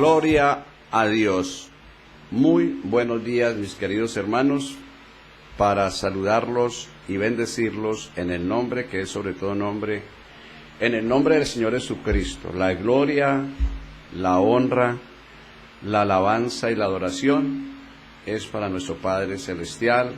Gloria a Dios. Muy buenos días, mis queridos hermanos, para saludarlos y bendecirlos en el nombre que es sobre todo nombre, en el nombre del Señor Jesucristo. La gloria, la honra, la alabanza y la adoración es para nuestro Padre Celestial.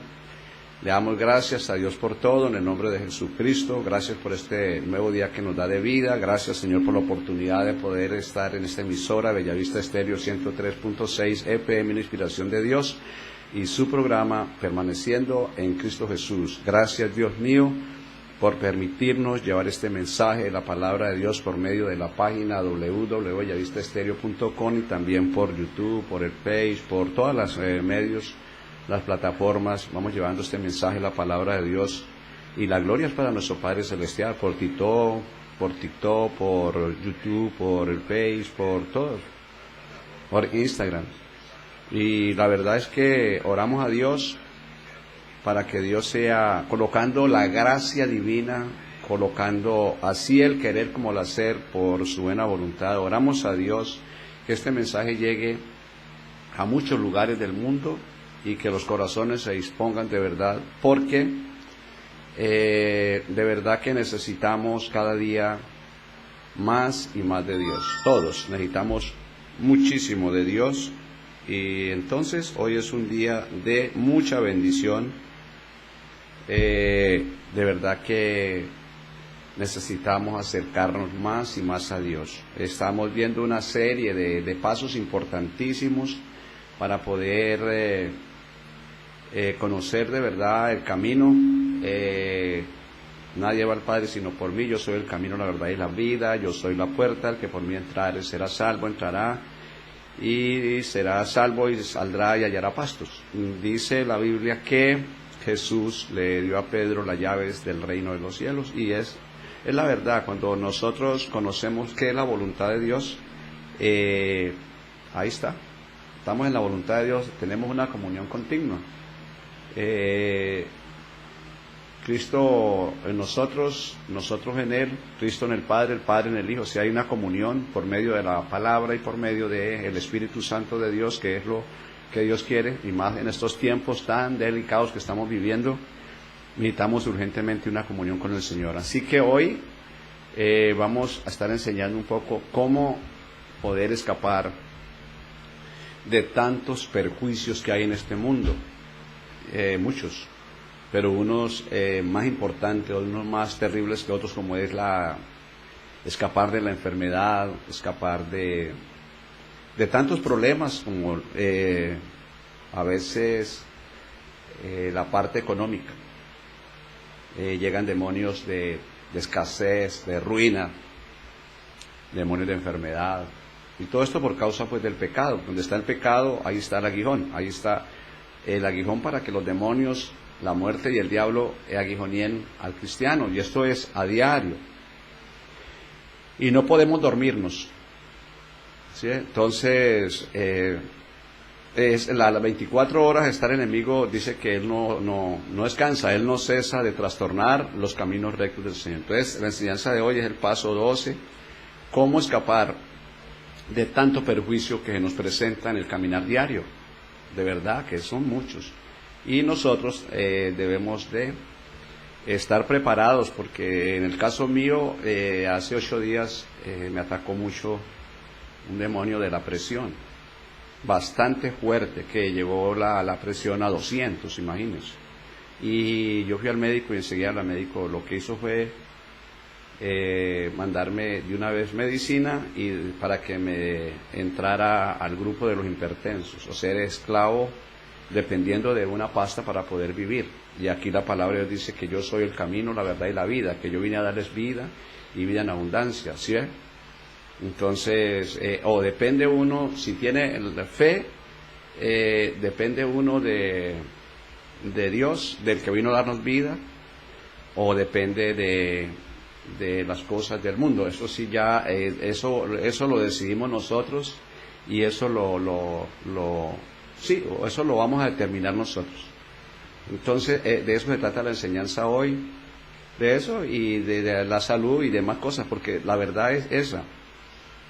Le damos gracias a Dios por todo, en el nombre de Jesucristo. Gracias por este nuevo día que nos da de vida. Gracias, Señor, por la oportunidad de poder estar en esta emisora, Bellavista Estéreo 103.6 FM, la inspiración de Dios, y su programa Permaneciendo en Cristo Jesús. Gracias, Dios mío, por permitirnos llevar este mensaje de la palabra de Dios por medio de la página www.bellavistaestereo.com y también por YouTube, por el Face, por todas las medios, las plataformas. Vamos llevando este mensaje, la palabra de Dios, y la gloria es para nuestro Padre Celestial, por TikTok, por YouTube, por el Face, por todos, por Instagram. Y la verdad es que oramos a Dios para que Dios sea colocando la gracia divina, colocando así el querer como el hacer por su buena voluntad. Oramos a Dios que este mensaje llegue a muchos lugares del mundo y que los corazones se dispongan de verdad, porque de verdad que necesitamos cada día más y más de Dios. Todos necesitamos muchísimo de Dios, y entonces hoy es un día de mucha bendición. De verdad que necesitamos acercarnos más y más a Dios. Estamos viendo una serie de pasos importantísimos para poder conocer de verdad el camino. Nadie va al Padre sino por mí. Yo soy el camino, la verdad y la vida. Yo soy la puerta. El que por mí entrare será salvo, entrará y será salvo, y saldrá y hallará pastos. Dice la Biblia que Jesús le dio a Pedro las llaves del reino de los cielos, y es la verdad. Cuando nosotros conocemos qué es la voluntad de Dios, ahí está. Estamos en la voluntad de Dios, tenemos una comunión continua. Cristo en nosotros, nosotros en Él, Cristo en el Padre en el Hijo. Si hay una comunión por medio de la palabra y por medio del Espíritu Santo de Dios, que es lo que Dios quiere, y más en estos tiempos tan delicados que estamos viviendo, necesitamos urgentemente una comunión con el Señor. Así que hoy vamos a estar enseñando un poco cómo poder escapar de tantos perjuicios que hay en este mundo. Muchos, pero unos más importantes, unos más terribles que otros, como es escapar de la enfermedad, escapar de tantos problemas, como a veces la parte económica. Llegan demonios de escasez, de ruina, demonios de enfermedad, y todo esto por causa pues del pecado. Donde está el pecado, ahí está el aguijón, ahí está el aguijón para que los demonios, la muerte y el diablo aguijoneen al cristiano, y esto es a diario, y no podemos dormirnos, ¿sí? Entonces es las 24 horas estar el enemigo. Dice que él no descansa, él no cesa de trastornar los caminos rectos del Señor. Entonces la enseñanza de hoy es el paso 12, cómo escapar de tanto perjuicio que nos presenta en el caminar diario. De verdad que son muchos, y nosotros debemos de estar preparados, porque en el caso mío, hace 8 días me atacó mucho un demonio de la presión, bastante fuerte, que llegó la presión a 200, imagínense. Y yo fui al médico, y enseguida el médico lo que hizo fue mandarme de una vez medicina, y para que me entrara al grupo de los hipertensos, o ser esclavo dependiendo de una pasta para poder vivir. Y aquí la palabra de Dios dice que yo soy el camino, la verdad y la vida, que yo vine a darles vida y vida en abundancia, ¿sí? Entonces, o depende uno, si tiene la fe, depende uno de Dios, del que vino a darnos vida, o depende de las cosas del mundo. Eso sí, ya eso lo decidimos nosotros, y eso eso lo vamos a determinar nosotros. Entonces de eso se trata la enseñanza hoy, de eso y de la salud y demás cosas, porque la verdad es esa.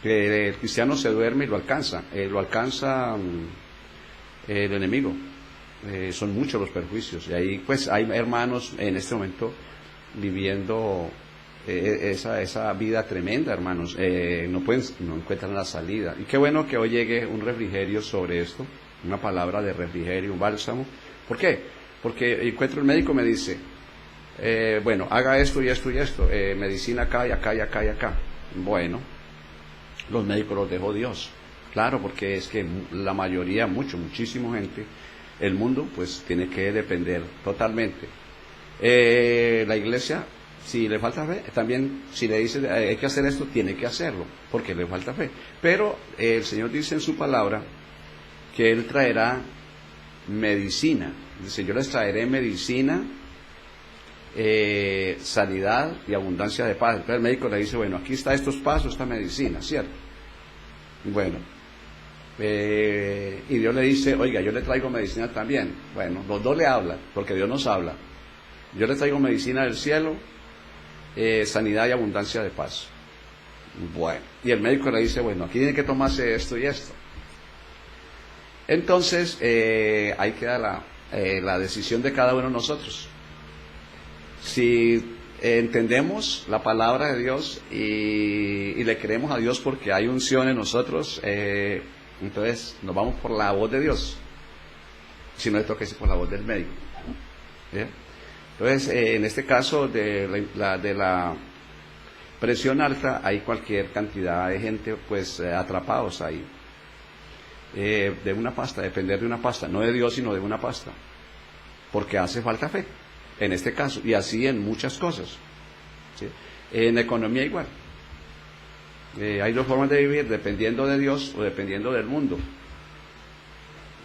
que el cristiano se duerme y lo alcanza el enemigo. Son muchos los perjuicios, y ahí pues hay hermanos en este momento viviendo esa vida tremenda, hermanos. No encuentran la salida, y qué bueno que hoy llegue un refrigerio sobre esto, una palabra de refrigerio, un bálsamo. ¿Por qué? Porque encuentro el médico, me dice, bueno, haga esto y esto y esto, medicina acá y acá y acá y acá. Bueno, los médicos los dejó Dios, claro, porque es que la mayoría, muchísima gente, el mundo pues tiene que depender totalmente. La iglesia, si le falta fe, también si le dice hay que hacer esto, tiene que hacerlo, porque le falta fe. Pero el Señor dice en su palabra que Él traerá medicina. Dice, yo les traeré medicina, sanidad y abundancia de paz. Entonces el médico le dice, bueno, aquí está estos pasos, esta medicina, ¿cierto? Bueno, y Dios le dice, oiga, yo le traigo medicina también. Bueno, los dos le hablan, porque Dios nos habla. Yo le traigo medicina del cielo, sanidad y abundancia de paz. Bueno, y el médico le dice, bueno, aquí tiene que tomarse esto y esto. Entonces, ahí queda la decisión de cada uno de nosotros. Si entendemos la palabra de Dios y le creemos a Dios porque hay unción en nosotros, entonces nos vamos por la voz de Dios. Si no, le toca irse por la voz del médico. ¿Bien? Entonces, en este caso de la presión alta, hay cualquier cantidad de gente pues atrapados ahí. De una pasta, depender de una pasta, no de Dios sino de una pasta, porque hace falta fe en este caso, y así en muchas cosas, ¿sí? En economía igual, hay dos formas de vivir, dependiendo de Dios o dependiendo del mundo,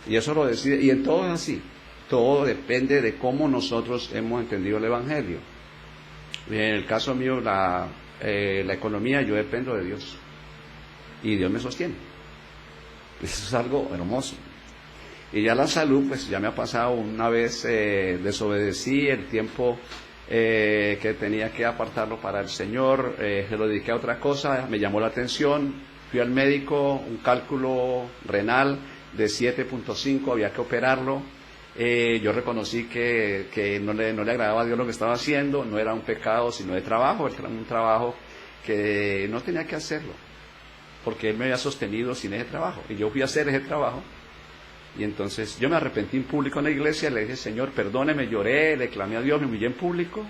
y eso lo decide, y en todo es así, todo depende de cómo nosotros hemos entendido el Evangelio. En el caso mío, la economía, yo dependo de Dios, y Dios me sostiene. Eso es algo hermoso. Y ya la salud, pues ya me ha pasado una vez, desobedecí el tiempo que tenía que apartarlo para el Señor, se lo dediqué a otra cosa, me llamó la atención, fui al médico, un cálculo renal de 7.5, había que operarlo. Yo reconocí que no le agradaba a Dios lo que estaba haciendo, no era un pecado sino de trabajo, era un trabajo que no tenía que hacerlo, porque Él me había sostenido sin ese trabajo, y yo fui a hacer ese trabajo. Y entonces yo me arrepentí en público en la iglesia, le dije, Señor, perdóneme, lloré, le clamé a Dios, me humillé en público,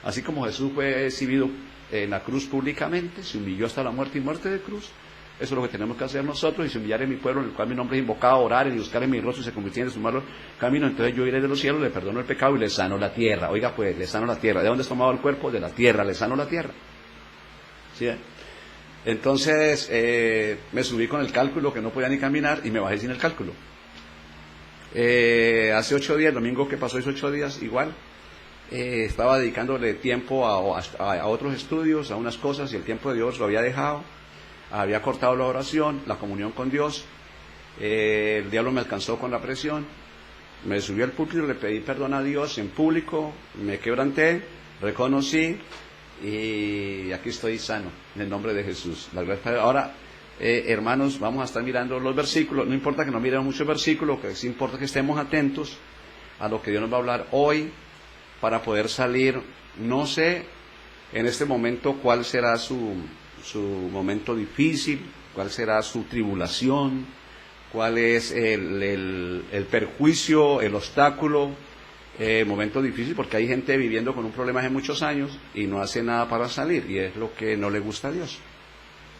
así como Jesús fue exhibido en la cruz públicamente, se humilló hasta la muerte y muerte de cruz. Eso es lo que tenemos que hacer nosotros, y si humillar en mi pueblo, en el cual mi nombre es invocado, orar y buscar en mi rostro y se convirtiera en su malo camino, entonces yo iré de los cielos, le perdono el pecado y le sano la tierra. Oiga pues, le sano la tierra. ¿De dónde es tomado el cuerpo? De la tierra, le sano la tierra. ¿Sí? Entonces me subí con el cálculo que no podía ni caminar y me bajé sin el cálculo. Hace 8 días, el domingo que pasó, hizo 8 días, igual, estaba dedicándole tiempo a otros estudios, a unas cosas, y el tiempo de Dios lo había dejado, había cortado la oración, la comunión con Dios. El diablo me alcanzó con la presión, me subí al púlpito, le pedí perdón a Dios en público, me quebranté, reconocí, y aquí estoy sano, en el nombre de Jesús. Ahora, hermanos, vamos a estar mirando los versículos. No importa que no miremos muchos versículos, que sí importa que estemos atentos a lo que Dios nos va a hablar hoy, para poder salir. No sé en este momento cuál será su momento difícil, cuál será su tribulación, cuál es el perjuicio, el obstáculo, momento difícil, porque hay gente viviendo con un problema hace muchos años y no hace nada para salir, y es lo que no le gusta a Dios.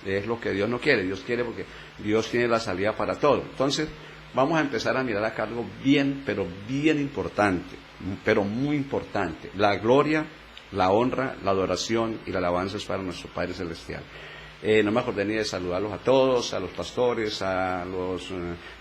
Es lo que Dios no quiere. Dios quiere, porque Dios tiene la salida para todo. Entonces, vamos a empezar a mirar acá algo bien, pero bien importante, pero muy importante. La gloria, la honra, la adoración y la alabanza es para nuestro Padre Celestial. No me acordé ni de saludarlos a todos, a los pastores, a los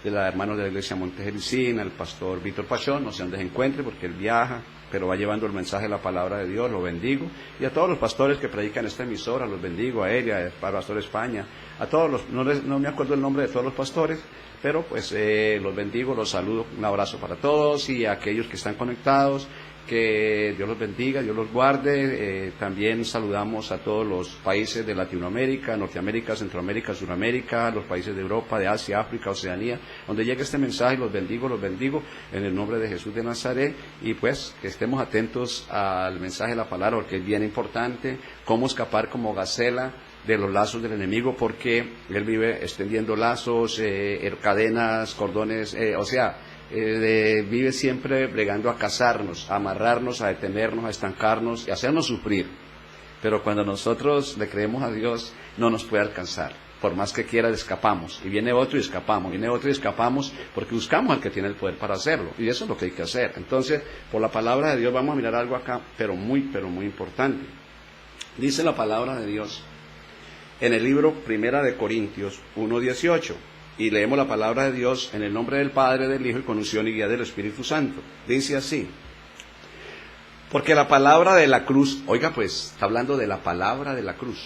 de los hermanos de la iglesia Montejericín, al pastor Víctor Pachón, no sé dónde se encuentre porque él viaja, pero va llevando el mensaje de la palabra de Dios, lo bendigo. Y a todos los pastores que predican esta emisora, los bendigo, a él, al pastor España, a todos los, no me acuerdo el nombre de todos los pastores, pero pues los bendigo, los saludo, un abrazo para todos, y a aquellos que están conectados, que Dios los bendiga, Dios los guarde. También saludamos a todos los países de Latinoamérica, Norteamérica, Centroamérica, Suramérica, los países de Europa, de Asia, África, Oceanía, donde llegue este mensaje. Los bendigo en el nombre de Jesús de Nazaret, y pues que estemos atentos al mensaje de la palabra, porque es bien importante cómo escapar como gacela de los lazos del enemigo, porque él vive extendiendo lazos, cadenas, cordones, vive siempre bregando a cazarnos, a amarrarnos, a detenernos, a estancarnos y a hacernos sufrir. Pero cuando nosotros le creemos a Dios, no nos puede alcanzar. Por más que quiera, escapamos. Y viene otro y escapamos, viene otro y escapamos, porque buscamos al que tiene el poder para hacerlo. Y eso es lo que hay que hacer. Entonces, por la palabra de Dios vamos a mirar algo acá, pero muy importante. Dice la palabra de Dios en el libro Primera de Corintios 1:18. Y leemos la palabra de Dios en el nombre del Padre, del Hijo y con unción y guía del Espíritu Santo. Dice así: porque la palabra de la cruz, oiga pues, está hablando de la palabra de la cruz.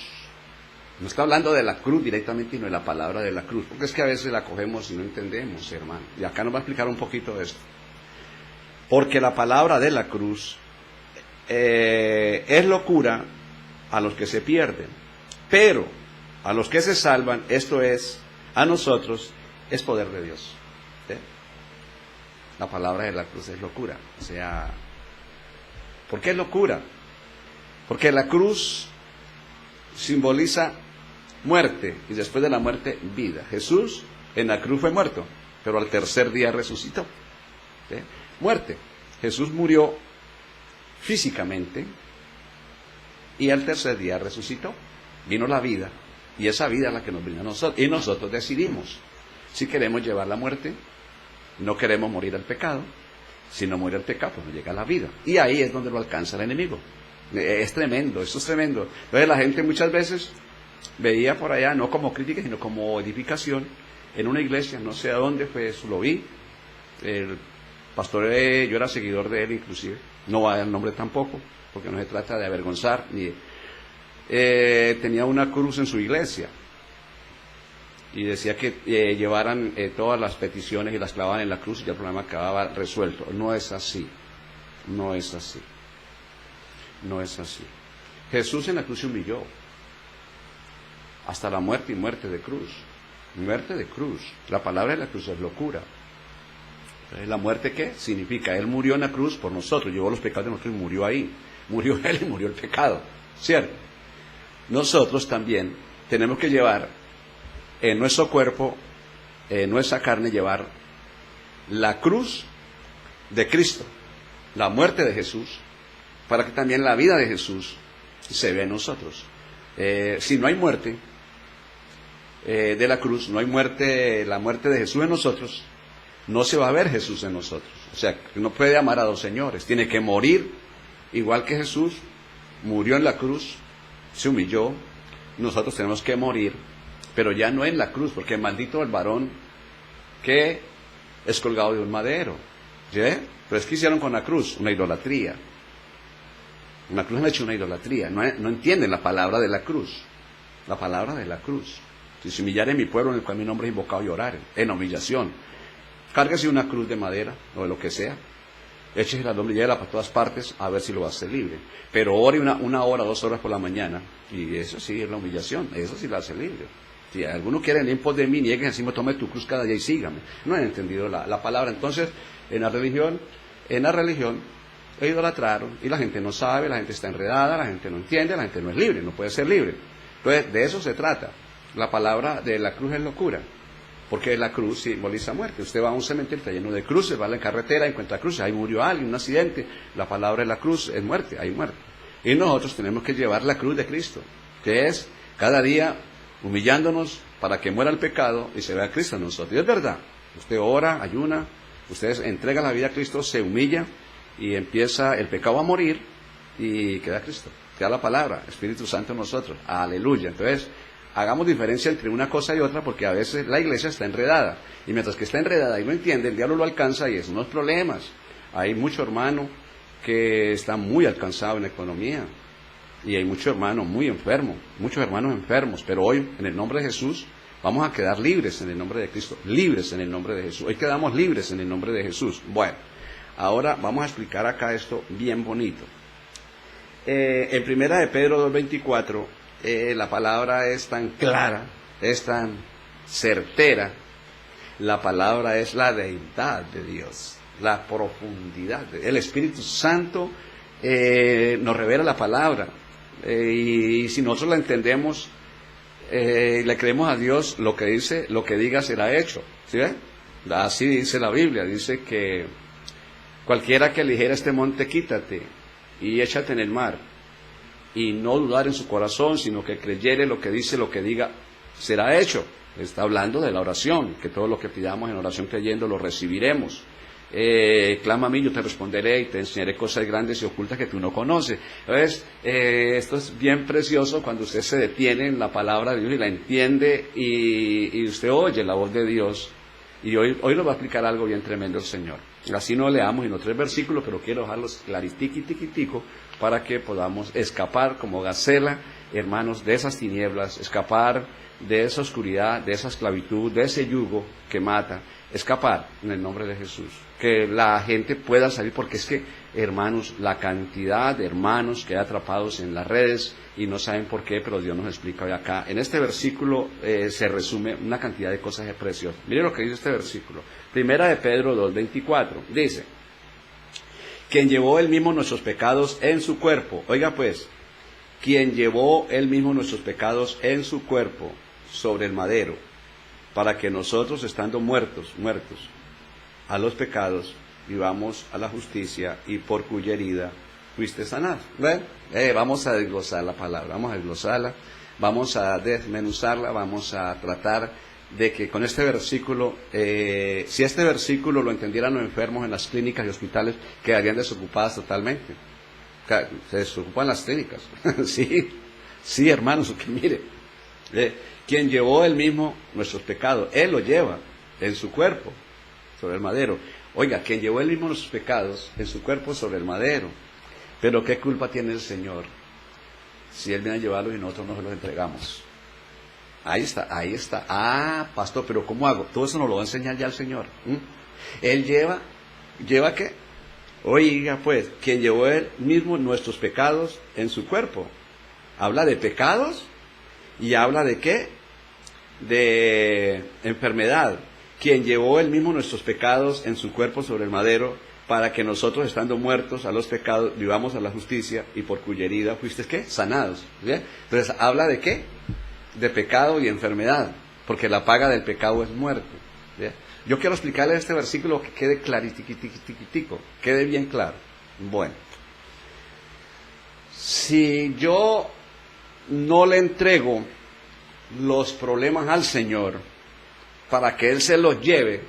No está hablando de la cruz directamente, sino de la palabra de la cruz. Porque es que a veces la cogemos y no entendemos, hermano. Y acá nos va a explicar un poquito de esto. Porque la palabra de la cruz es locura a los que se pierden. Pero a los que se salvan, esto es, a nosotros, es poder de Dios. ¿Sí? La palabra de la cruz es locura. O sea, ¿por qué es locura? Porque la cruz simboliza muerte y después de la muerte, vida. Jesús en la cruz fue muerto, pero al tercer día resucitó. ¿Sí? Muerte. Jesús murió físicamente y al tercer día resucitó. Vino la vida. Y esa vida es la que nos brinda a nosotros. Y nosotros decidimos si queremos llevar la muerte, no queremos morir al pecado. Si no muere el pecado, pues no llega la vida. Y ahí es donde lo alcanza el enemigo. Es tremendo, esto es tremendo. Entonces la gente muchas veces veía por allá, no como crítica, sino como edificación, en una iglesia, no sé a dónde fue eso, lo vi. El pastor, yo era seguidor de él inclusive, no va a dar el nombre tampoco, porque no se trata de avergonzar, ni tenía una cruz en su iglesia y decía que llevaran todas las peticiones y las clavaban en la cruz y ya el problema quedaba resuelto. No es así, no es así, no es así. Jesús en la cruz se humilló hasta la muerte, y muerte de cruz. La palabra de la cruz es locura. ¿La muerte qué? Significa, Él murió en la cruz por nosotros, llevó los pecados de nosotros y murió ahí. Murió Él y murió el pecado, ¿cierto? Nosotros también tenemos que llevar en nuestro cuerpo, en nuestra carne, llevar la cruz de Cristo, la muerte de Jesús, para que también la vida de Jesús se vea en nosotros. Si no hay muerte de la cruz, no hay muerte, la muerte de Jesús en nosotros, no se va a ver Jesús en nosotros. O sea, no puede amar a dos señores, tiene que morir igual que Jesús murió en la cruz, se humilló. Nosotros tenemos que morir, pero ya no en la cruz, porque maldito el varón que es colgado de un madero. ¿Sí? Pero es que hicieron con la cruz una idolatría. Una cruz han hecho una idolatría. No entienden la palabra de la cruz. La palabra de la cruz. Si se humillare mi pueblo en el cual mi nombre es invocado, y oraren en la humillación. Cárguese una cruz de madera o de lo que sea. Échese la nombre y llévela para todas partes a ver si lo va a hacer libre. Pero ore una hora, 2 horas por la mañana. Y eso sí es la humillación. Eso sí la hace libre. Si algunos quieren ir en pos de mí, nieguen encima, tome tu cruz cada día y sígame. No han entendido la palabra. Entonces, en la religión, idolatraron, y la gente no sabe, la gente está enredada, la gente no entiende, la gente no es libre, no puede ser libre. Entonces, de eso se trata. La palabra de la cruz es locura, porque la cruz simboliza muerte. Usted va a un cementerio, está lleno de cruces, va a la carretera, encuentra cruces, ahí murió alguien, un accidente. La palabra de la cruz es muerte, hay muerte. Y nosotros tenemos que llevar la cruz de Cristo, que es cada día humillándonos para que muera el pecado y se vea Cristo en nosotros. Y es verdad, usted ora, ayuna, usted entrega la vida a Cristo, se humilla y empieza el pecado a morir y queda Cristo, queda la palabra, Espíritu Santo en nosotros. Aleluya. Entonces, hagamos diferencia entre una cosa y otra, porque a veces la iglesia está enredada, y mientras que está enredada y no entiende, el diablo lo alcanza y es unos problemas. Hay mucho hermano que está muy alcanzado en la economía, y hay muchos hermanos muy enfermos, muchos hermanos enfermos, pero hoy, en el nombre de Jesús, vamos a quedar libres en el nombre de Cristo, libres en el nombre de Jesús. Hoy quedamos libres en el nombre de Jesús. Bueno, Ahora vamos a explicar acá esto bien bonito. En primera de Pedro 2:24, la palabra es tan clara, es tan certera. La palabra es la deidad de Dios, la profundidad. El Espíritu Santo nos revela la palabra. Y si nosotros la entendemos, le creemos a Dios, lo que dice, lo que diga será hecho. ¿Sí ven? Así dice la Biblia, dice que cualquiera que eligiera este monte, quítate y échate en el mar, y no dudar en su corazón, sino que creyere lo que dice, lo que diga, será hecho. Está hablando de la oración, que todo lo que pidamos en oración creyendo lo recibiremos. Clama a mí, yo te responderé y te enseñaré cosas grandes y ocultas que tú no conoces. Entonces, esto es bien precioso cuando usted se detiene en la palabra de Dios y la entiende y usted oye la voz de Dios. Y hoy nos va a explicar algo bien tremendo el Señor. Así no leamos en los 3 versículos, pero quiero dejarlos claritiquitiquitico para que podamos escapar como gacela, hermanos, de esas tinieblas, escapar de esa oscuridad, de esa esclavitud, de ese yugo que mata, escapar en el nombre de Jesús. Que la gente pueda salir, porque es que, hermanos, la cantidad de hermanos que hay atrapados en las redes y no saben por qué, pero Dios nos explica hoy acá. En este versículo se resume una cantidad de cosas preciosas. Miren lo que dice este versículo. Primera de Pedro 2:24. Dice, quien llevó él mismo nuestros pecados en su cuerpo. Oiga pues, quien llevó él mismo nuestros pecados en su cuerpo sobre el madero, para que nosotros, estando muertos a los pecados, vivamos a la justicia, y por cuya herida fuiste sanado. ¿Ven? Vamos a desglosar la palabra, vamos a desglosarla, vamos a desmenuzarla, vamos a tratar de que con este versículo, si este versículo lo entendieran los enfermos en las clínicas y hospitales, quedarían desocupadas totalmente. Se desocupan las clínicas. sí, hermanos, que mire, quien llevó él mismo nuestros pecados, él lo lleva en su cuerpo sobre el madero. Oiga, quien llevó él mismo nuestros pecados en su cuerpo sobre el madero. Pero ¿qué culpa tiene el Señor si Él viene a llevarlos y nosotros no se los entregamos? Ahí está. Ah, pastor, pero ¿cómo hago? Todo eso nos lo va a enseñar ya el Señor. Él ¿lleva qué? Oiga, pues, quien llevó Él mismo nuestros pecados en su cuerpo. Habla de pecados y habla de ¿qué? De enfermedad. Quien llevó Él mismo nuestros pecados en su cuerpo sobre el madero, para que nosotros, estando muertos a los pecados, vivamos a la justicia, y por cuya herida fuiste ¿qué? Sanados. ¿Bien? Entonces, habla de ¿qué? De pecado y enfermedad, porque la paga del pecado es muerte. ¿Bien? Yo quiero explicarle este versículo que quede claritico, quede bien claro. Bueno, si yo no le entrego los problemas al Señor para que Él se los lleve,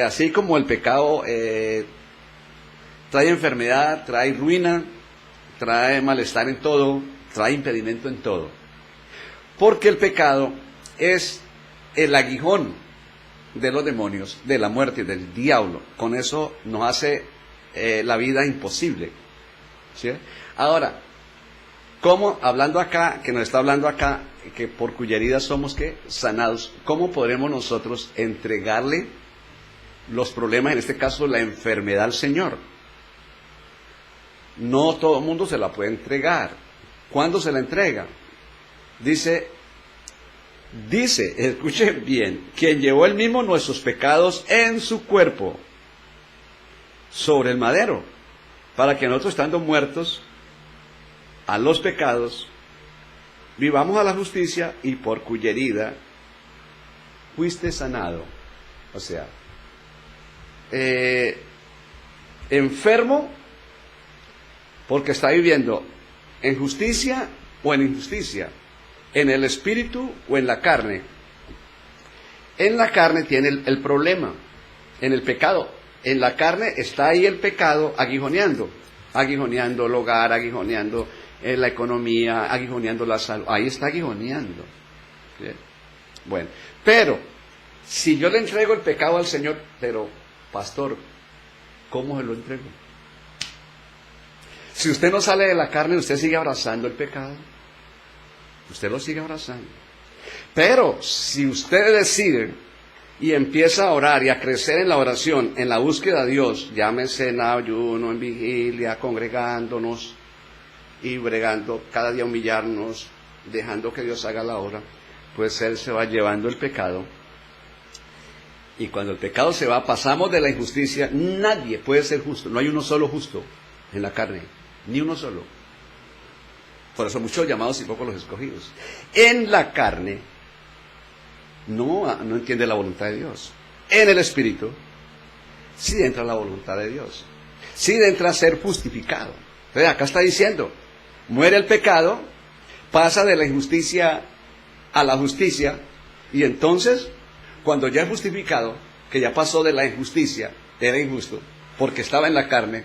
así como el pecado trae enfermedad, trae ruina, trae malestar en todo, trae impedimento en todo. Porque el pecado es el aguijón de los demonios, de la muerte, del diablo. Con eso nos hace la vida imposible. ¿Sí? Ahora, ¿cómo, hablando acá, que nos está hablando acá, que por cuya herida somos ¿qué? Sanados, cómo podremos nosotros entregarle los problemas, en este caso la enfermedad, al Señor? No todo el mundo se la puede entregar. ¿Cuándo se la entrega? Dice, escuchen bien, quien llevó él mismo nuestros pecados en su cuerpo sobre el madero, para que nosotros, estando muertos a los pecados, vivamos a la justicia, y por cuya herida fuiste sanado. O sea, enfermo porque está viviendo en justicia o en injusticia, en el espíritu o en la carne. En la carne tiene el problema, en el pecado. En la carne está ahí el pecado aguijoneando el hogar, aguijoneando la economía, aguijoneando la salud. Ahí está aguijoneando. ¿Bien? Bueno, pero si yo le entrego el pecado al Señor, pero pastor, ¿cómo se lo entrego? Si usted no sale de la carne, usted sigue abrazando el pecado. Usted lo sigue abrazando. Pero si usted decide y empieza a orar y a crecer en la oración, en la búsqueda de Dios, llámese en ayuno, en vigilia, congregándonos y bregando, cada día humillarnos, dejando que Dios haga la obra, pues Él se va llevando el pecado. Y cuando el pecado se va, pasamos de la injusticia. Nadie puede ser justo, no hay uno solo justo en la carne, ni uno solo. Por eso muchos llamados y pocos los escogidos. En la carne no entiende la voluntad de Dios. En el Espíritu sí entra la voluntad de Dios. Sí entra a ser justificado. Entonces acá está diciendo, muere el pecado, pasa de la injusticia a la justicia, y entonces, cuando ya es justificado, que ya pasó de la injusticia, era injusto, porque estaba en la carne,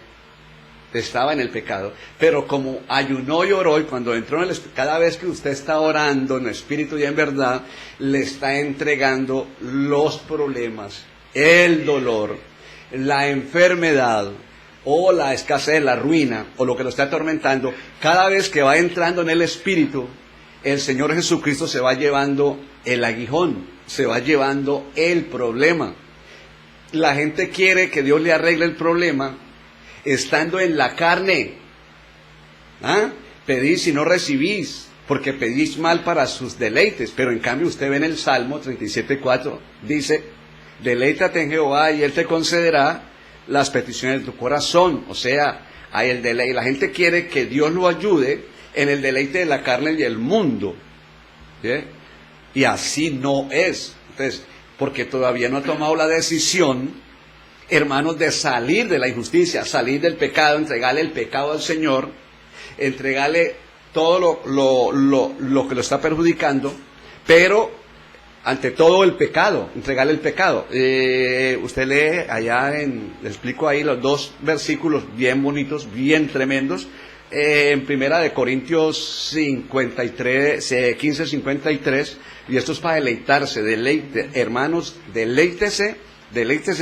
estaba en el pecado, pero como ayunó y oró, y cuando entró en el cada vez que usted está orando en espíritu y en verdad, le está entregando los problemas, el dolor, la enfermedad, o la escasez, la ruina, o lo que lo está atormentando. Cada vez que va entrando en el espíritu, el Señor Jesucristo se va llevando el aguijón, se va llevando el problema. La gente quiere que Dios le arregle el problema estando en la carne. Pedís y no recibís, porque pedís mal para sus deleites. Pero en cambio usted ve en el Salmo 37:4, dice, deleítate en Jehová y Él te concederá las peticiones de tu corazón. O sea, hay el deleite. La gente quiere que Dios lo ayude en el deleite de la carne y el mundo, ¿sí? Y así no es. Entonces, porque todavía no ha tomado la decisión, hermanos, de salir de la injusticia, salir del pecado, entregarle el pecado al Señor, entregarle todo lo que lo está perjudicando, pero ante todo el pecado, entregarle el pecado. Usted lee allá, le explico ahí los dos versículos bien bonitos, bien tremendos, en Primera de Corintios 53, 15:53, y esto es para deleitarse, hermanos, deleítese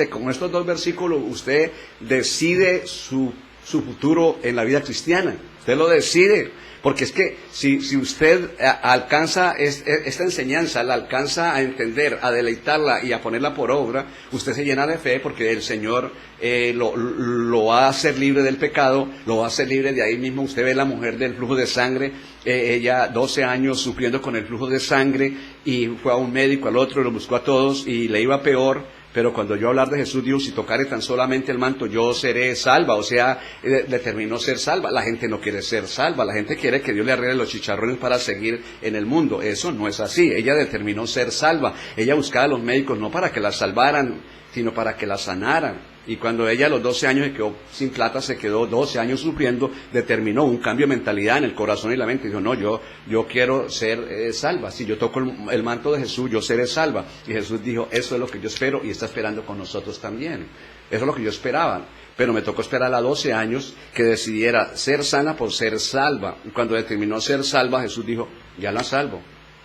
con estos dos versículos. Usted decide su futuro en la vida cristiana, usted lo decide. Porque es que si usted alcanza esta enseñanza, la alcanza a entender, a deleitarla y a ponerla por obra, usted se llena de fe, porque el Señor lo va a hacer libre del pecado, lo va a hacer libre de ahí mismo. Usted ve la mujer del flujo de sangre, ella 12 años sufriendo con el flujo de sangre, y fue a un médico, al otro, lo buscó a todos y le iba peor. Pero cuando yo hablar de Jesús, digo, si tocare tan solamente el manto, yo seré salva. O sea, determinó ser salva. La gente no quiere ser salva, la gente quiere que Dios le arregle los chicharrones para seguir en el mundo. Eso no es así. Ella determinó ser salva. Ella buscaba a los médicos no para que la salvaran, sino para que la sanaran. Y cuando ella a los 12 años se quedó sin plata, se quedó 12 años sufriendo, determinó un cambio de mentalidad en el corazón y la mente. Dijo, no, yo quiero ser salva. Si yo toco el manto de Jesús, yo seré salva. Y Jesús dijo, eso es lo que yo espero, y está esperando con nosotros también. Eso es lo que yo esperaba. Pero me tocó esperar a 12 años que decidiera ser sana por ser salva. Y cuando determinó ser salva, Jesús dijo, ya la salvo.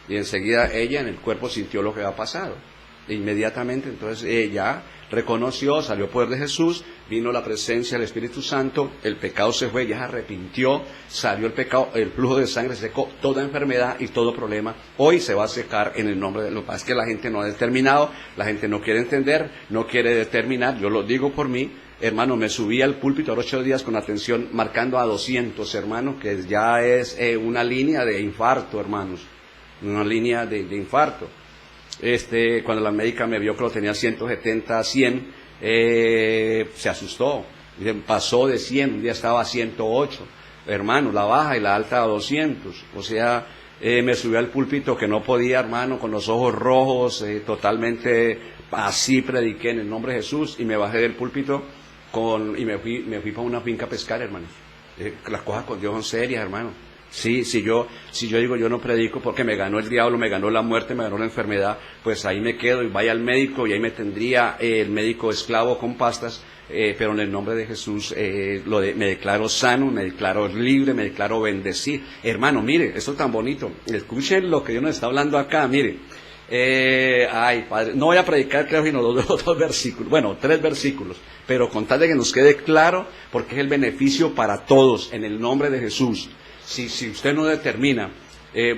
Y enseguida ella en el cuerpo sintió lo que había pasado. E inmediatamente entonces ella reconoció, salió poder de Jesús, vino la presencia del Espíritu Santo, el pecado se fue, ella se arrepintió, salió el pecado, el flujo de sangre secó toda enfermedad y todo problema. Hoy se va a secar en el nombre de lo que pasa es que la gente no ha determinado, la gente no quiere entender, no quiere determinar. Yo lo digo por mí, hermano, me subí al púlpito a los 8 días con atención marcando a 200, hermano, que ya es una línea de infarto, hermanos, una línea de infarto. Cuando la médica me vio que lo tenía 170, 100, se asustó. Pasó de 100, un día estaba a 108, hermano, la baja y la alta a 200. O sea, me subí al púlpito que no podía, hermano, con los ojos rojos, totalmente así prediqué en el nombre de Jesús, y me bajé del púlpito y me fui para una finca a pescar, hermano. Las cosas con Dios son serias, hermano. Sí, si yo digo yo no predico porque me ganó el diablo, me ganó la muerte, me ganó la enfermedad, pues ahí me quedo y vaya al médico, y ahí me tendría el médico esclavo con pastas, pero en el nombre de Jesús me declaro sano, me declaro libre, me declaro bendecido. Hermano, mire, esto es tan bonito, escuchen lo que Dios nos está hablando acá, mire. Ay, Padre, no voy a predicar, creo, sino dos versículos, bueno, 3 versículos, pero con tal de que nos quede claro, porque es el beneficio para todos, en el nombre de Jesús. Si usted no determina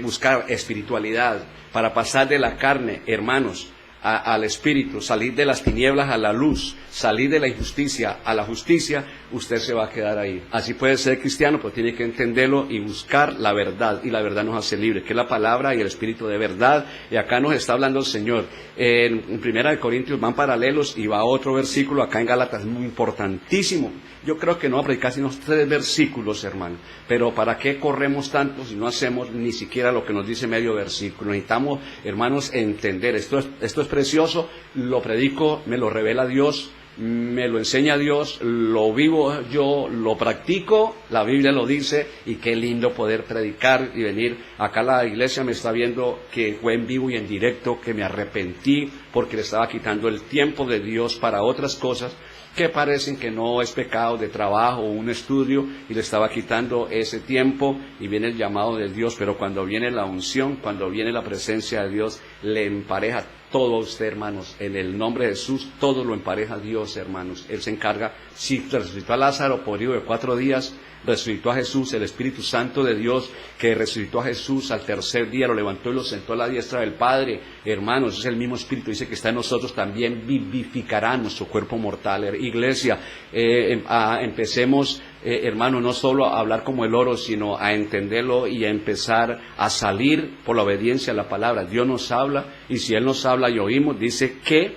buscar espiritualidad para pasar de la carne, hermanos, al Espíritu, salir de las tinieblas a la luz, salir de la injusticia a la justicia, usted se va a quedar ahí. Así puede ser cristiano, pero tiene que entenderlo y buscar la verdad, y la verdad nos hace libre, que es la palabra y el Espíritu de verdad. Y acá nos está hablando el Señor. En Primera de Corintios van paralelos y va otro versículo acá en Gálatas, muy importantísimo. Yo creo que no va a predicar sino 3 versículos, hermano. Pero ¿para qué corremos tanto si no hacemos ni siquiera lo que nos dice medio versículo? Necesitamos, hermanos, entender. Esto es precioso, lo predico, me lo revela Dios, me lo enseña Dios, lo vivo yo, lo practico, la Biblia lo dice, y qué lindo poder predicar y venir. Acá la iglesia me está viendo que fue en vivo y en directo, que me arrepentí porque le estaba quitando el tiempo de Dios para otras cosas que parecen que no es pecado de trabajo o un estudio, y le estaba quitando ese tiempo, y viene el llamado de Dios. Pero cuando viene la unción, cuando viene la presencia de Dios, le empareja todo a usted, hermanos. En el nombre de Jesús, todo lo empareja Dios, hermanos. Él se encarga. Si resucitó a Lázaro por de 4 días, resucitó a Jesús, el Espíritu Santo de Dios, que resucitó a Jesús al 3er día, lo levantó y lo sentó a la diestra del Padre. Hermanos, es el mismo Espíritu, dice que está en nosotros, también vivificará nuestro cuerpo mortal. Iglesia, empecemos, hermano, no solo a hablar como el oro, sino a entenderlo y a empezar a salir por la obediencia a la palabra. Dios nos habla, y si Él nos habla y oímos, dice que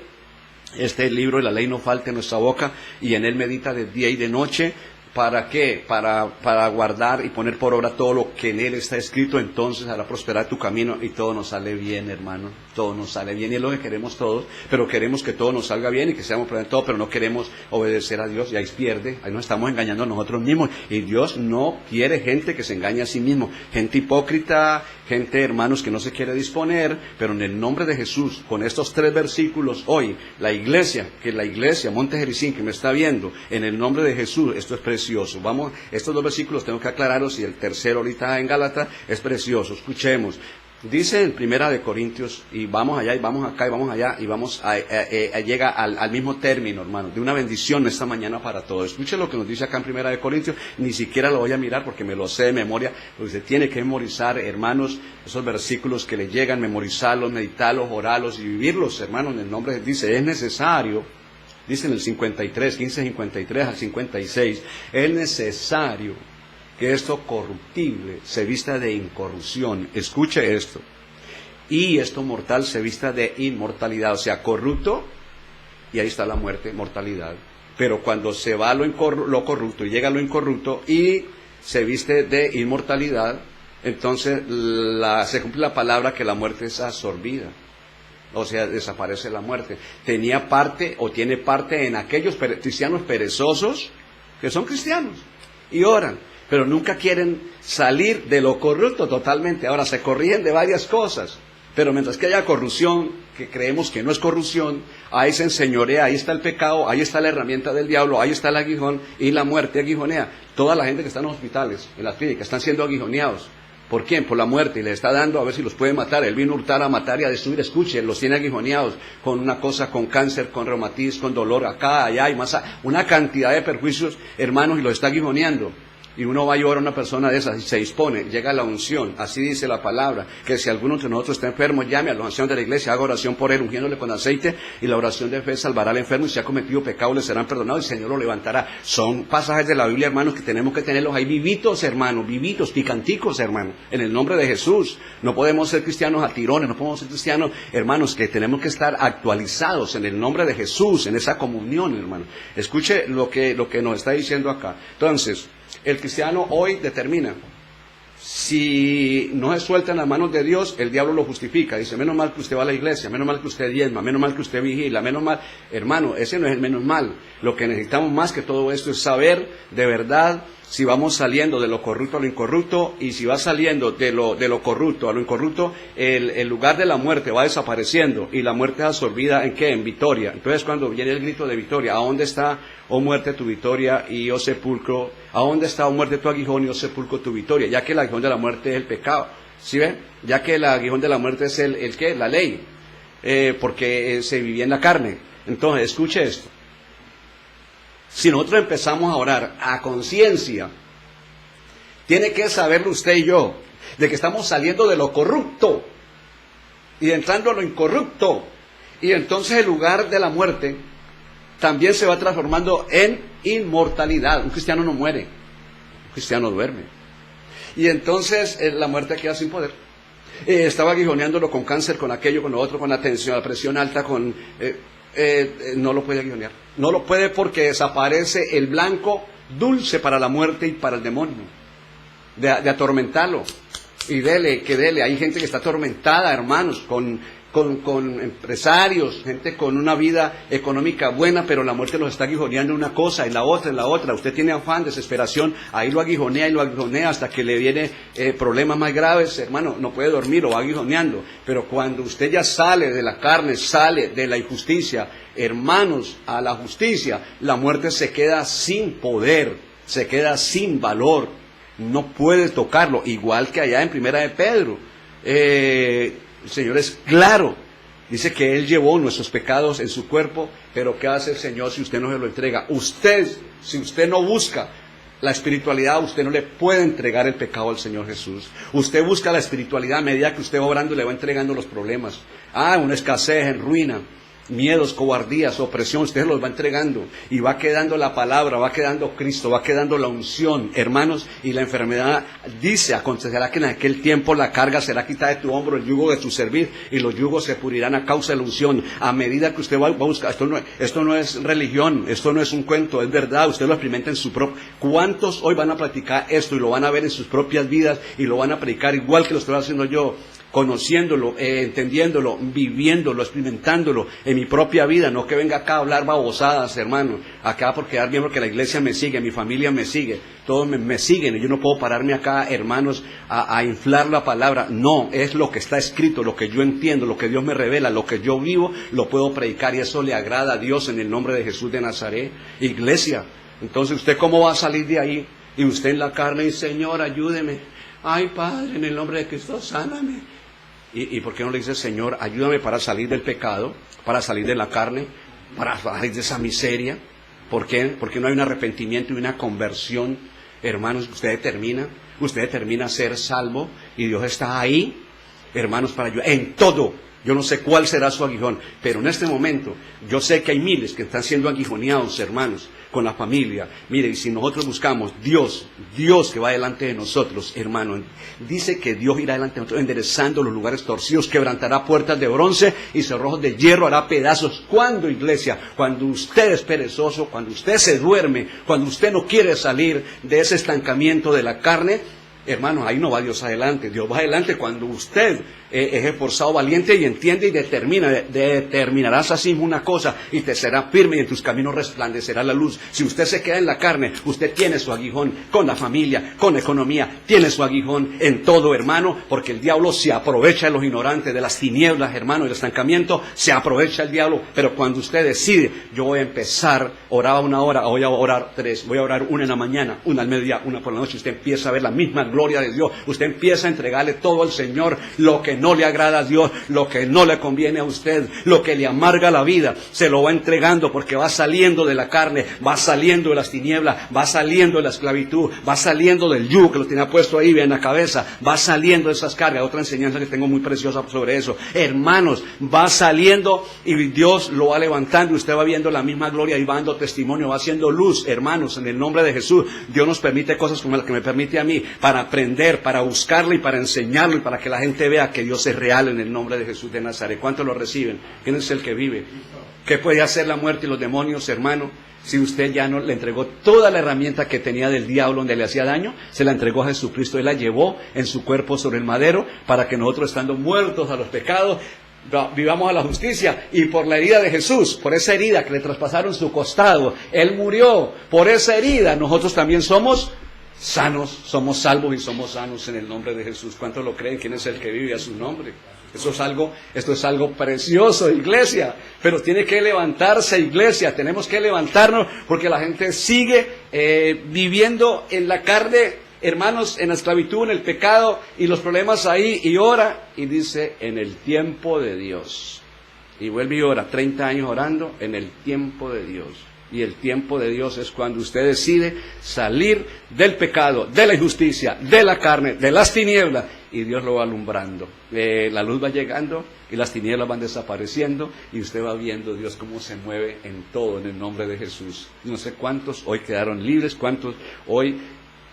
este libro de la ley no falte en nuestra boca, y en él medita de día y de noche. ¿Para qué? Para guardar y poner por obra todo lo que en él está escrito. Entonces hará prosperar tu camino, y todo nos sale bien, hermano. Todo nos sale bien, y es lo que queremos todos. Pero queremos que todo nos salga bien y que seamos por todo, pero no queremos obedecer a Dios, y ahí pierde. Ahí nos estamos engañando a nosotros mismos, y Dios no quiere gente que se engañe a sí mismo, gente hipócrita, gente, hermanos, que no se quiere disponer. Pero en el nombre de Jesús, con estos 3 versículos hoy, la iglesia, Monte Jericín, que me está viendo, en el nombre de Jesús, esto es precioso. Vamos, estos 2 versículos tengo que aclararlos, y el tercero ahorita en Gálatas es precioso. Escuchemos. Dice en Primera de Corintios, y vamos allá, y vamos acá, y vamos allá, y vamos llega al mismo término, hermano, de una bendición esta mañana para todos. Escuche lo que nos dice acá en Primera de Corintios. Ni siquiera lo voy a mirar porque me lo sé de memoria, porque usted tiene que memorizar, hermanos, esos versículos que le llegan, memorizarlos, meditarlos, orarlos y vivirlos, hermanos, en el nombre de, dice, es necesario. Dice en el 53, 15:53 al 56, es necesario que esto corruptible se vista de incorrupción. Escuche esto. Y esto mortal se vista de inmortalidad. O sea, corrupto, y ahí está la muerte, mortalidad. Pero cuando se va lo corrupto y llega lo incorrupto y se viste de inmortalidad, entonces se cumple la palabra que la muerte es absorbida. O sea, desaparece la muerte. Tenía parte o tiene parte en aquellos cristianos perezosos que son cristianos y oran, pero nunca quieren salir de lo corrupto totalmente. Ahora se corrigen de varias cosas, pero mientras que haya corrupción, que creemos que no es corrupción, ahí se enseñorea, ahí está el pecado, ahí está la herramienta del diablo, ahí está el aguijón, y la muerte aguijonea. Toda la gente que está en los hospitales, en las clínicas, están siendo aguijoneados. ¿Por quién? Por la muerte, y le está dando a ver si los puede matar. Él vino a hurtar, a matar y a destruir. Escuchen, los tiene aguijoneados con una cosa, con cáncer, con reumatismo, con dolor acá, allá y más, una cantidad de perjuicios, hermanos, y los está aguijoneando. Y uno va a llorar a una persona de esas y se dispone, llega la unción. Así dice la palabra, que si alguno de nosotros está enfermo, llame a los ancianos de la iglesia, haga oración por él, ungiéndole con aceite, y la oración de fe salvará al enfermo, y si ha cometido pecado le serán perdonados, y el Señor lo levantará. Son pasajes de la Biblia, hermanos, que tenemos que tenerlos ahí vivitos, hermanos, vivitos, picanticos, hermanos, en el nombre de Jesús. No podemos ser cristianos a tirones, no podemos ser cristianos, hermanos, que tenemos que estar actualizados en el nombre de Jesús, en esa comunión, hermano. Escuche lo que nos está diciendo acá. Entonces, el cristiano hoy determina, si no se suelta en las manos de Dios, el diablo lo justifica. Dice, menos mal que usted va a la iglesia, menos mal que usted diezma, menos mal que usted vigila, menos mal. Hermano, ese no es el menos mal. Lo que necesitamos más que todo esto es saber de verdad si vamos saliendo de lo corrupto a lo incorrupto, y si va saliendo de lo corrupto a lo incorrupto, el lugar de la muerte va desapareciendo, y la muerte es absorbida ¿en qué? En victoria. Entonces cuando viene el grito de victoria, ¿a dónde está, oh muerte, tu victoria, y oh sepulcro? ¿A dónde está, oh muerte, tu aguijón, y oh sepulcro, tu victoria? Ya que el aguijón de la muerte es el pecado, ¿sí ven? Ya que el aguijón de la muerte es el ¿qué? La ley, porque se vivía en la carne. Entonces, escuche esto. Si nosotros empezamos a orar a conciencia, tiene que saberlo usted y yo, de que estamos saliendo de lo corrupto y entrando a lo incorrupto. Y entonces el lugar de la muerte también se va transformando en inmortalidad. Un cristiano no muere, un cristiano duerme. Y entonces la muerte queda sin poder. Estaba aguijoneándolo con cáncer, con aquello, con lo otro, con la tensión, la presión alta, no lo puede aguijonear. No lo puede porque desaparece el blanco dulce para la muerte y para el demonio. De atormentarlo. Y dele. Hay gente que está atormentada, hermanos, con empresarios, gente con una vida económica buena, pero la muerte los está aguijoneando una cosa, en la otra. Usted tiene afán, desesperación, ahí lo aguijonea hasta que le viene problemas más graves, hermano, no puede dormir, lo va aguijoneando. Pero cuando usted ya sale de la carne, sale de la injusticia, hermanos, a la justicia, la muerte se queda sin poder, se queda sin valor, no puede tocarlo, igual que allá en Primera de Pedro. El Señor es claro, dice que Él llevó nuestros pecados en su cuerpo, pero ¿qué hace el Señor si usted no se lo entrega? Si usted no busca la espiritualidad, usted no le puede entregar el pecado al Señor Jesús. Usted busca la espiritualidad a medida que usted va orando, le va entregando los problemas. Una escasez, en ruina, miedos, cobardías, opresión, usted los va entregando y va quedando la palabra, va quedando Cristo, va quedando la unción, hermanos, y la enfermedad dice, acontecerá que en aquel tiempo la carga será quitada de tu hombro, el yugo de tu servir, y los yugos se pudrirán a causa de la unción. A medida que usted va a buscar, esto no es religión, esto no es un cuento, es verdad, usted lo experimenta en su propio. ¿Cuántos hoy van a practicar esto y lo van a ver en sus propias vidas y lo van a predicar igual que lo estoy haciendo yo? Conociéndolo, entendiéndolo, viviéndolo, experimentándolo en mi propia vida, no que venga acá a hablar babosadas, hermano, acá por quedar bien, porque la iglesia me sigue, mi familia me sigue, todos me siguen, y yo no puedo pararme acá, hermanos, a inflar la palabra. No, es lo que está escrito, lo que yo entiendo, lo que Dios me revela, lo que yo vivo, lo puedo predicar, y eso le agrada a Dios en el nombre de Jesús de Nazaret. Iglesia, entonces usted cómo va a salir de ahí, y usted en la carne, y Señor, ayúdeme, ay Padre, en el nombre de Cristo, sáname. ¿Y por qué no le dice, Señor, ayúdame para salir del pecado, para salir de la carne, para salir de esa miseria? ¿Por qué? Porque no hay un arrepentimiento y una conversión, hermanos. Usted determina ser salvo, y Dios está ahí, hermanos, para ayudar en todo. Yo no sé cuál será su aguijón, pero en este momento yo sé que hay miles que están siendo aguijoneados, hermanos, con la familia. Mire, y si nosotros buscamos Dios que va delante de nosotros, hermano, dice que Dios irá delante de nosotros enderezando los lugares torcidos, quebrantará puertas de bronce y cerrojos de hierro hará pedazos. ¿Cuándo, iglesia? Cuando usted es perezoso, cuando usted se duerme, cuando usted no quiere salir de ese estancamiento de la carne, hermano, ahí no va Dios adelante. Dios va adelante cuando usted es esforzado, valiente y entiende y determinarás así una cosa y te será firme y en tus caminos resplandecerá la luz. Si usted se queda en la carne, usted tiene su aguijón con la familia, con la economía, tiene su aguijón en todo, hermano, porque el diablo se aprovecha de los ignorantes, de las tinieblas, hermano, del estancamiento, se aprovecha el diablo. Pero cuando usted decide, yo voy a empezar, oraba 1 hora, voy a orar 3, voy a orar 1 en la mañana, 1 al mediodía, 1 por la noche, usted empieza a ver la misma gloria de Dios, usted empieza a entregarle todo al Señor, lo que no le agrada a Dios, lo que no le conviene a usted, lo que le amarga la vida, se lo va entregando, porque va saliendo de la carne, va saliendo de las tinieblas, va saliendo de la esclavitud, va saliendo del yugo que lo tenía puesto ahí en la cabeza, va saliendo de esas cargas. Otra enseñanza que tengo muy preciosa sobre eso, hermanos, va saliendo y Dios lo va levantando, usted va viendo la misma gloria y va dando testimonio, va haciendo luz, hermanos, en el nombre de Jesús. Dios nos permite cosas como las que me permite a mí, para aprender, para buscarlo y para enseñarlo y para que la gente vea que Dios es real en el nombre de Jesús de Nazaret. ¿Cuántos lo reciben? ¿Quién es el que vive? ¿Qué puede hacer la muerte y los demonios, hermano? Si usted ya no le entregó toda la herramienta que tenía del diablo donde le hacía daño, se la entregó a Jesucristo. Él la llevó en su cuerpo sobre el madero para que nosotros, estando muertos a los pecados, vivamos a la justicia. Y por la herida de Jesús, por esa herida que le traspasaron su costado, Él murió. Por esa herida nosotros también somos sanos, somos salvos y somos sanos en el nombre de Jesús. ¿Cuántos lo creen? ¿Quién es el que vive a su nombre? Esto es algo precioso, iglesia, pero tiene que levantarse, iglesia, tenemos que levantarnos, porque la gente sigue viviendo en la carne, hermanos, en la esclavitud, en el pecado y los problemas ahí, y ora y dice, en el tiempo de Dios, y vuelve y ora, 30 años orando, en el tiempo de Dios. Y el tiempo de Dios es cuando usted decide salir del pecado, de la injusticia, de la carne, de las tinieblas, y Dios lo va alumbrando. La luz va llegando y las tinieblas van desapareciendo, y usted va viendo Dios cómo se mueve en todo, en el nombre de Jesús. No sé cuántos hoy quedaron libres, cuántos hoy,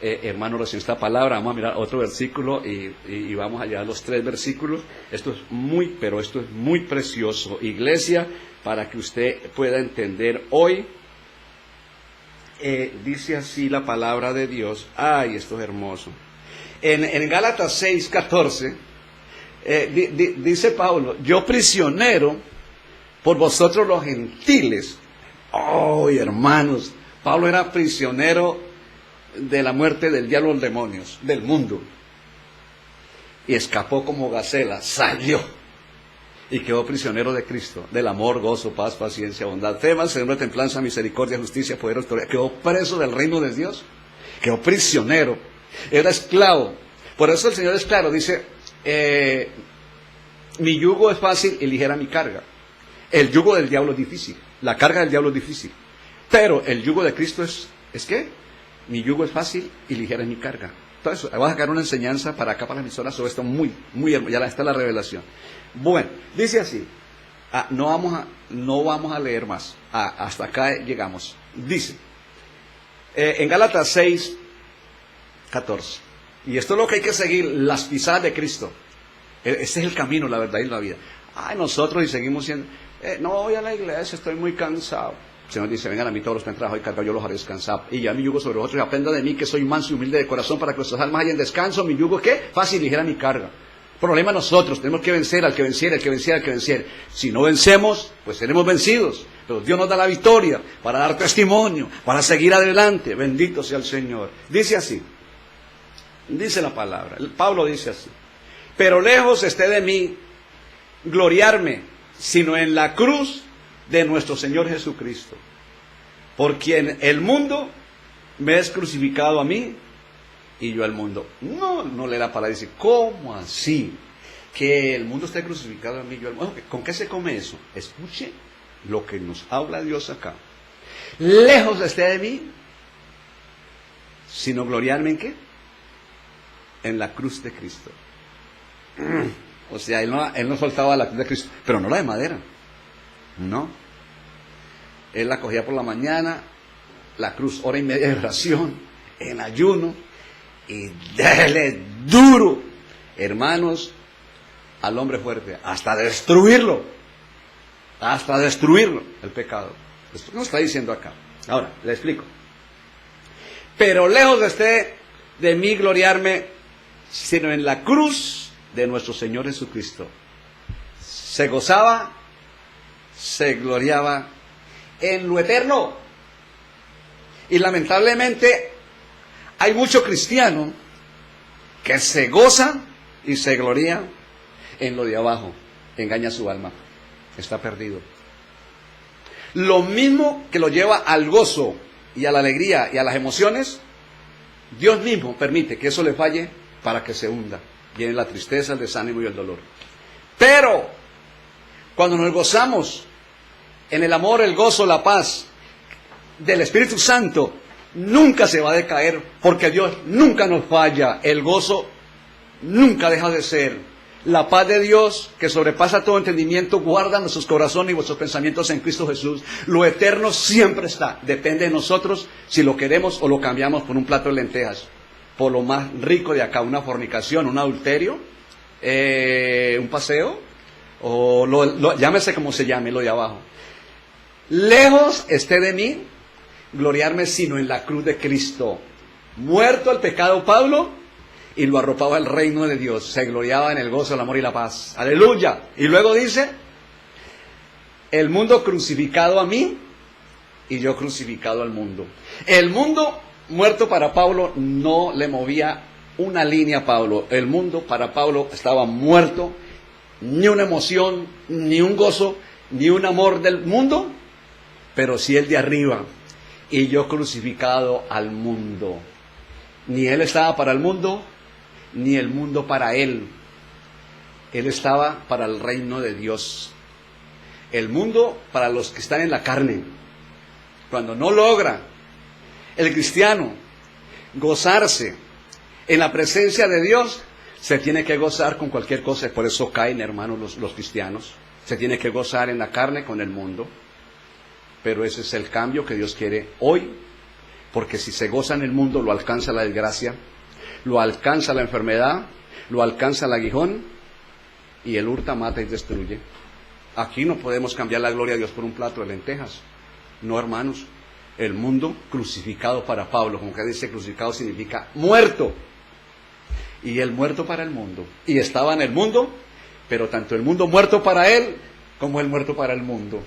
hermano, recién esta palabra. Vamos a mirar otro versículo y vamos a llevar los 3 versículos. Esto es muy precioso, iglesia, para que usted pueda entender hoy. Dice así la palabra de Dios. Ay, esto es hermoso. En Gálatas 6:14 dice Pablo: yo prisionero por vosotros los gentiles. Oh, hermanos, Pablo era prisionero de la muerte del diablo, los demonios, del mundo, y escapó como gacela, salió y quedó prisionero de Cristo, del amor, gozo, paz, paciencia, bondad, fe, mansedumbre, templanza, misericordia, justicia, poder, autoridad. Quedó preso del reino de Dios, quedó prisionero, era esclavo. Por eso el Señor es claro, dice: mi yugo es fácil y ligera mi carga. El yugo del diablo es difícil, la carga del diablo es difícil, pero el yugo de Cristo ¿es qué? Mi yugo es fácil y ligera es mi carga. Entonces, voy a sacar una enseñanza para acá, para la emisora, sobre esto muy ya está la revelación. Bueno, dice así. No vamos a leer más. Hasta acá llegamos. Dice, en Gálatas 6:14. Y esto es lo que hay que seguir, las pisadas de Cristo. Ese es el camino, la verdad y la vida. Nosotros y seguimos siendo, no voy a la iglesia, estoy muy cansado. El Señor dice: vengan a mí todos los que han trabajado y cargado, yo los haré descansar. Y ya mi yugo sobre vosotros, y aprenda de mí, que soy manso y humilde de corazón, para que vuestras almas hayan descanso. Mi yugo, ¿qué? Fácil y ligera mi carga. Problema nosotros, tenemos que vencer al que venciera, al que venciera, al que venciera. Si no vencemos, pues seremos vencidos. Pero Dios nos da la victoria para dar testimonio, para seguir adelante. Bendito sea el Señor. Dice así, dice la palabra, Pablo dice así: pero lejos esté de mí gloriarme, sino en la cruz de nuestro Señor Jesucristo, por quien el mundo me es crucificado a mí y yo al mundo. No lee la palabra y dice: ¿cómo así? Que el mundo esté crucificado a mí y yo al mundo. ¿Con qué se come eso? Escuche lo que nos habla Dios acá. Lejos esté de mí, sino gloriarme ¿en qué? En la cruz de Cristo. O sea, él no soltaba la cruz de Cristo, pero no la de madera. No. Él la cogía por la mañana, la cruz, hora y media de oración, en ayuno, y déle duro, hermanos, al hombre fuerte, hasta destruirlo, el pecado. Esto no está diciendo acá. Ahora, le explico. Pero lejos esté de mí gloriarme, sino en la cruz de nuestro Señor Jesucristo. Se gozaba, se gloriaba en lo eterno. Y lamentablemente hay mucho cristiano que se goza y se gloria en lo de abajo. Engaña su alma. Está perdido. Lo mismo que lo lleva al gozo y a la alegría y a las emociones, Dios mismo permite que eso le falle para que se hunda. Viene la tristeza, el desánimo y el dolor. Pero cuando nos gozamos en el amor, el gozo, la paz del Espíritu Santo, nunca se va a decaer, porque Dios nunca nos falla. El gozo nunca deja de ser. La paz de Dios, que sobrepasa todo entendimiento, guarda nuestros corazones y vuestros pensamientos en Cristo Jesús. Lo eterno siempre está. Depende de nosotros si lo queremos o lo cambiamos por un plato de lentejas, por lo más rico de acá, una fornicación, un adulterio, un paseo, o llámese como se llame, lo de abajo. Lejos esté de mí gloriarme, sino en la cruz de Cristo. Muerto el pecado Pablo, y lo arropaba el reino de Dios. Se gloriaba en el gozo, el amor y la paz. Aleluya. Y luego dice: el mundo crucificado a mí y yo crucificado al mundo. El mundo muerto para Pablo no le movía una línea a Pablo. El mundo para Pablo estaba muerto. Ni una emoción, ni un gozo, ni un amor del mundo, pero sí el de arriba. Y yo crucificado al mundo. Ni él estaba para el mundo, ni el mundo para él. Él estaba para el reino de Dios. El mundo para los que están en la carne. Cuando no logra el cristiano gozarse en la presencia de Dios, se tiene que gozar con cualquier cosa. Por eso caen, hermanos, los cristianos. Se tiene que gozar en la carne con el mundo. Pero ese es el cambio que Dios quiere hoy. Porque si se goza en el mundo, lo alcanza la desgracia, lo alcanza la enfermedad, lo alcanza el aguijón, y el hurta, mata y destruye. Aquí no podemos cambiar la gloria de Dios por un plato de lentejas. No, hermanos. El mundo crucificado para Pablo, como que dice crucificado significa muerto. Y él muerto para el mundo. Y estaba en el mundo, pero tanto el mundo muerto para él, como él muerto para el mundo.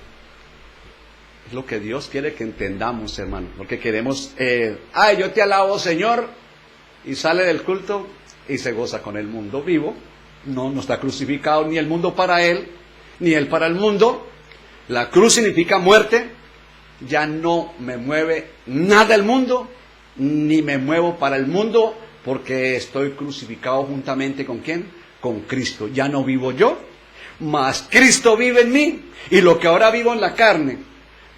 Es lo que Dios quiere que entendamos, hermano. Porque queremos, yo te alabo, Señor, y sale del culto y se goza con el mundo vivo. No está crucificado ni el mundo para él, ni él para el mundo. La cruz significa muerte. Ya no me mueve nada el mundo, ni me muevo para el mundo, porque estoy crucificado juntamente ¿con quién? Con Cristo. Ya no vivo yo, mas Cristo vive en mí. Y lo que ahora vivo en la carne,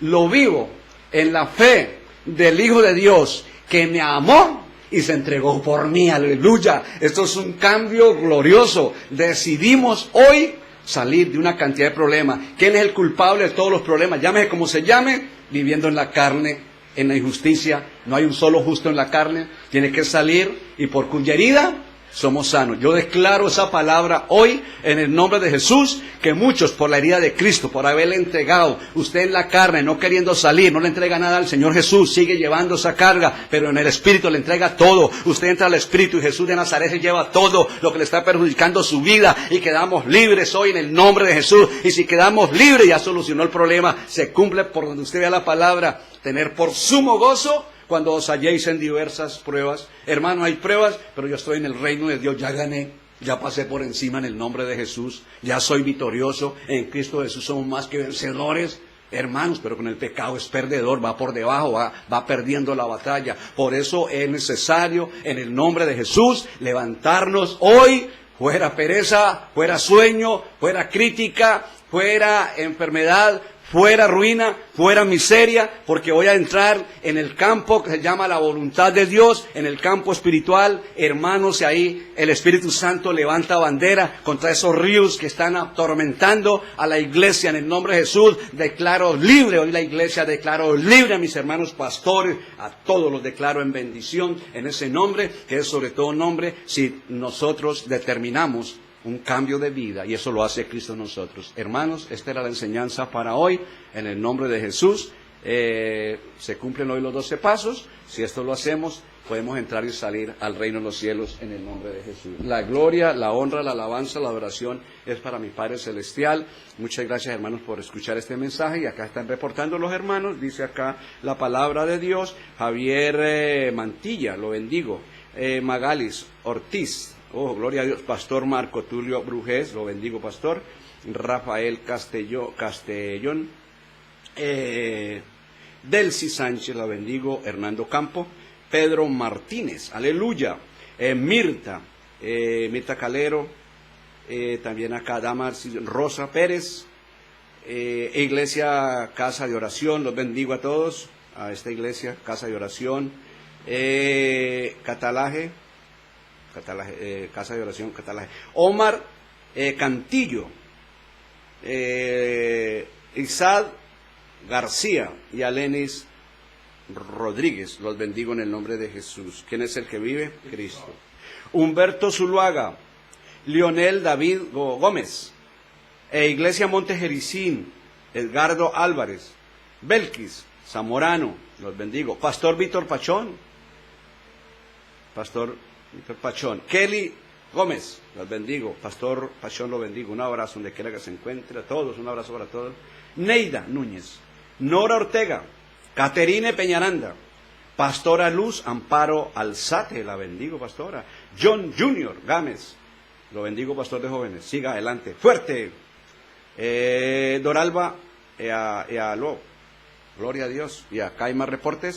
lo vivo en la fe del Hijo de Dios, que me amó y se entregó por mí. Aleluya. Esto es un cambio glorioso. Decidimos hoy salir de una cantidad de problemas. ¿Quién es el culpable de todos los problemas? Llámese como se llame, viviendo en la carne, en la injusticia. No hay un solo justo en la carne. Tiene que salir, y por cuya herida somos sanos. Yo declaro esa palabra hoy en el nombre de Jesús, que muchos por la herida de Cristo, por haberle entregado, usted en la carne, no queriendo salir, no le entrega nada al Señor Jesús, sigue llevando esa carga, pero en el Espíritu le entrega todo. Usted entra al Espíritu y Jesús de Nazaret se lleva todo lo que le está perjudicando su vida, y quedamos libres hoy en el nombre de Jesús. Y si quedamos libres, ya solucionó el problema. Se cumple por donde usted vea la palabra, tener por sumo gozo cuando os halléis en diversas pruebas. Hermano, hay pruebas, pero yo estoy en el reino de Dios, ya gané, ya pasé por encima en el nombre de Jesús, ya soy victorioso, en Cristo Jesús somos más que vencedores, hermanos, pero con el pecado es perdedor, va por debajo, va perdiendo la batalla. Por eso es necesario, en el nombre de Jesús, levantarnos hoy, fuera pereza, fuera sueño, fuera crítica, fuera enfermedad, fuera ruina, fuera miseria, porque voy a entrar en el campo que se llama la voluntad de Dios, en el campo espiritual. Hermanos, y ahí el Espíritu Santo levanta bandera contra esos ríos que están atormentando a la iglesia. En el nombre de Jesús declaro libre hoy la iglesia, declaro libre a mis hermanos pastores, a todos los declaro en bendición en ese nombre, que es sobre todo nombre, si nosotros determinamos un cambio de vida, y eso lo hace Cristo en nosotros. Hermanos, esta era la enseñanza para hoy, en el nombre de Jesús. Se cumplen hoy los 12 pasos. Si esto lo hacemos, podemos entrar y salir al reino de los cielos en el nombre de Jesús. La gloria, la honra, la alabanza, la adoración es para mi Padre Celestial. Muchas gracias, hermanos, por escuchar este mensaje. Y acá están reportando los hermanos, dice acá la palabra de Dios. Javier Mantilla, lo bendigo. Magalis Ortiz, oh, gloria a Dios. Pastor Marco Tulio Brujés, lo bendigo, pastor. Rafael Castellón, Delcy Sánchez, la bendigo. Hernando Campo, Pedro Martínez, aleluya. Mirta Calero, también acá Damaris Rosa Pérez, Iglesia Casa de Oración, los bendigo a todos, a esta iglesia Casa de Oración. Catalaje, Casa de Oración Catalaje. Omar Cantillo, Isad García y Alenis Rodríguez, los bendigo en el nombre de Jesús. ¿Quién es el que vive? Cristo. Humberto Zuluaga, Lionel David Gómez, Iglesia Monte Jericín, Edgardo Álvarez, Belkis Zamorano, los bendigo. Pastor Víctor Pachón, Kelly Gómez, los bendigo. Pastor Pachón, lo bendigo. Un abrazo donde quiera que se encuentre. A todos, un abrazo para todos. Neida Núñez, Nora Ortega, Caterine Peñaranda, Pastora Luz Amparo Alzate, la bendigo, pastora. John Junior Gámez, lo bendigo, pastor de jóvenes. Siga adelante, fuerte. Doralba Ealó, gloria a Dios. Y acá hay más reportes.